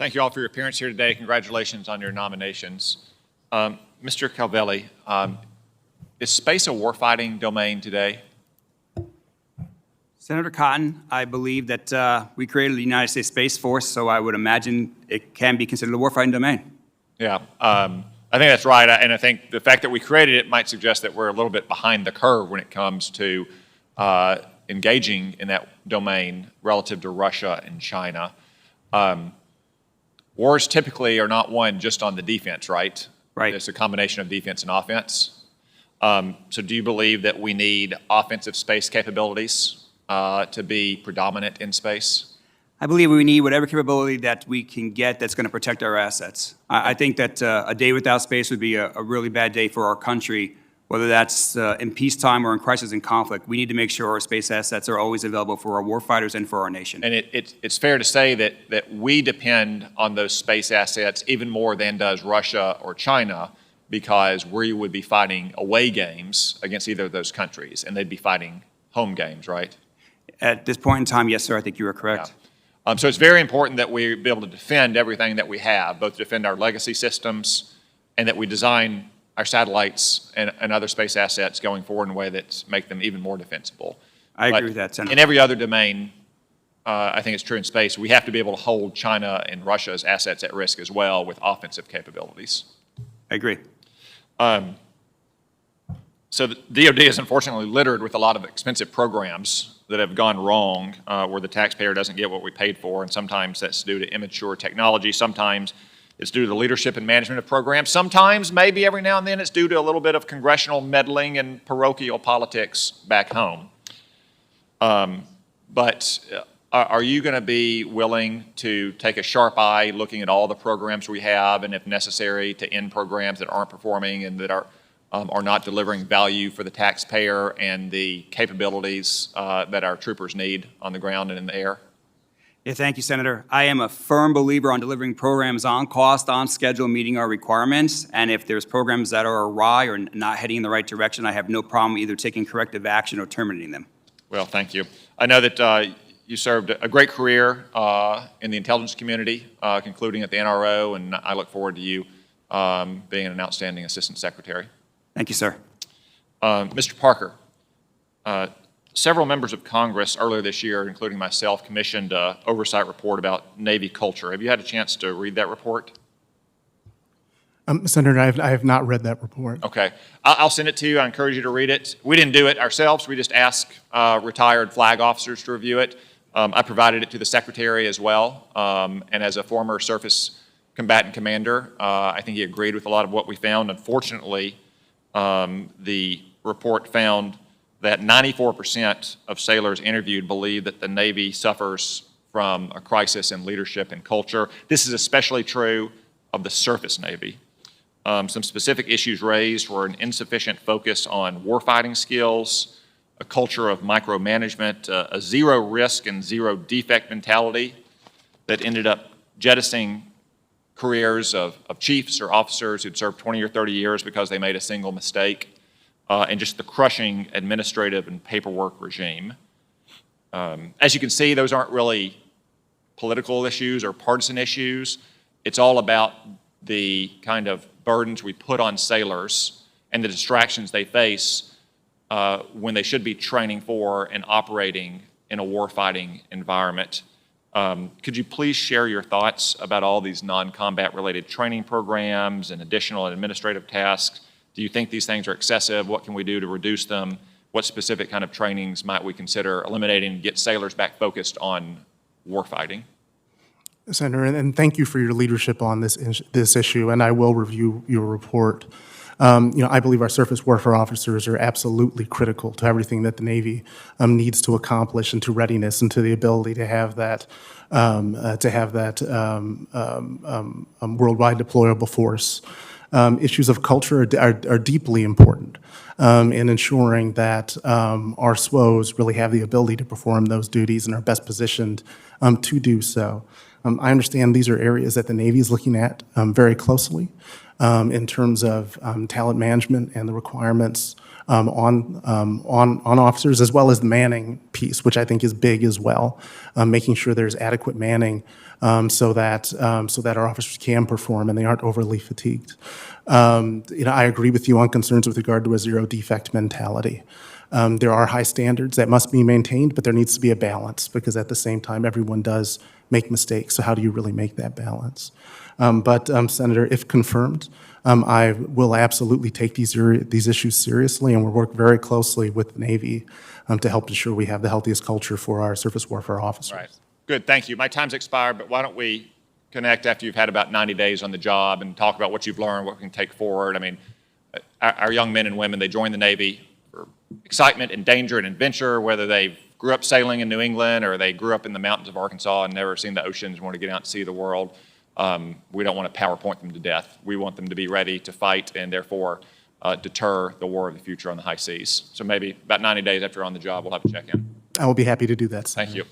Thank you all for your appearance here today. Congratulations on your nominations. Mr. Calvelli, is space a warfighting domain today? Senator Cotton, I believe that we created the United States Space Force, so I would imagine it can be considered a warfighting domain. Yeah, I think that's right, and I think the fact that we created it might suggest that we're a little bit behind the curve when it comes to engaging in that domain relative to Russia and China. Wars typically are not won just on the defense, right? Right. It's a combination of defense and offense. So do you believe that we need offensive space capabilities to be predominant in space? I believe we need whatever capability that we can get that's going to protect our assets. I think that a day without space would be a really bad day for our country, whether that's in peacetime or in crisis and conflict. We need to make sure our space assets are always available for our warfighters and for our nation. And it's fair to say that we depend on those space assets even more than does Russia or China, because we would be fighting away games against either of those countries, and they'd be fighting home games, right? At this point in time, yes, sir, I think you are correct. Yeah. So it's very important that we be able to defend everything that we have, both defend our legacy systems and that we design our satellites and other space assets going forward in a way that make them even more defensible. I agree with that, Senator. In every other domain, I think it's true in space, we have to be able to hold China and Russia's assets at risk as well with offensive capabilities. I agree. So the DoD is unfortunately littered with a lot of expensive programs that have gone wrong, where the taxpayer doesn't get what we paid for, and sometimes that's due to immature technology. Sometimes it's due to the leadership and management of programs. Sometimes, maybe every now and then, it's due to a little bit of congressional meddling and parochial politics back home. But are you going to be willing to take a sharp eye looking at all the programs we have, and if necessary, to end programs that aren't performing and that are not delivering value for the taxpayer and the capabilities that our troopers need on the ground and in the air? Yeah, thank you, Senator. I am a firm believer on delivering programs on cost, on schedule, meeting our requirements. And if there's programs that are awry or not heading in the right direction, I have no problem either taking corrective action or terminating them. Well, thank you. I know that you served a great career in the intelligence community, concluding at the NRO, and I look forward to you being an outstanding Assistant Secretary. Thank you, sir. Mr. Parker, several members of Congress earlier this year, including myself, commissioned an oversight report about Navy culture. Have you had a chance to read that report? Senator, I have not read that report. Okay. I'll send it to you. I encourage you to read it. We didn't do it ourselves. We just asked retired flag officers to review it. I provided it to the Secretary as well. And as a former surface combatant commander, I think he agreed with a lot of what we found. Unfortunately, the report found that 94% of sailors interviewed believe that the Navy suffers from a crisis in leadership and culture. This is especially true of the surface Navy. Some specific issues raised were an insufficient focus on warfighting skills, a culture of micromanagement, a zero risk and zero defect mentality that ended up jettisoning careers of chiefs or officers who'd served 20 or 30 years because they made a single mistake, and just the crushing administrative and paperwork regime. As you can see, those aren't really political issues or partisan issues. It's all about the kind of burdens we put on sailors and the distractions they face when they should be training for and operating in a warfighting environment. Could you please share your thoughts about all these non-combat related training programs and additional administrative tasks? Do you think these things are excessive? What can we do to reduce them? What specific kind of trainings might we consider eliminating to get sailors back focused on warfighting? Senator, and thank you for your leadership on this issue, and I will review your report. I believe our surface warfare officers are absolutely critical to everything that the Navy needs to accomplish, and to readiness, and to the ability to have that worldwide deployable force. Issues of culture are deeply important in ensuring that our SWOs really have the ability to perform those duties and are best positioned to do so. I understand these are areas that the Navy is looking at very closely. in terms of talent management and the requirements on officers, as well as the manning piece, which I think is big as well, making sure there's adequate manning so that our officers can perform and they aren't overly fatigued. I agree with you on concerns with regard to a zero defect mentality. There are high standards that must be maintained, but there needs to be a balance because at the same time, everyone does make mistakes. So how do you really make that balance? But Senator, if confirmed, I will absolutely take these issues seriously and we'll work very closely with the Navy to help ensure we have the healthiest culture for our surface warfare officers. Right. Good, thank you. My time's expired, but why don't we connect after you've had about 90 days on the job and talk about what you've learned, what we can take forward. I mean, our young men and women, they join the Navy for excitement and danger and adventure, whether they grew up sailing in New England or they grew up in the mountains of Arkansas and never seen the oceans and want to get out and see the world. We don't want to PowerPoint them to death. We want them to be ready to fight and therefore deter the war of the future on the high seas. So maybe about 90 days after you're on the job, we'll have a check-in. I will be happy to do that, Senator. Thank you.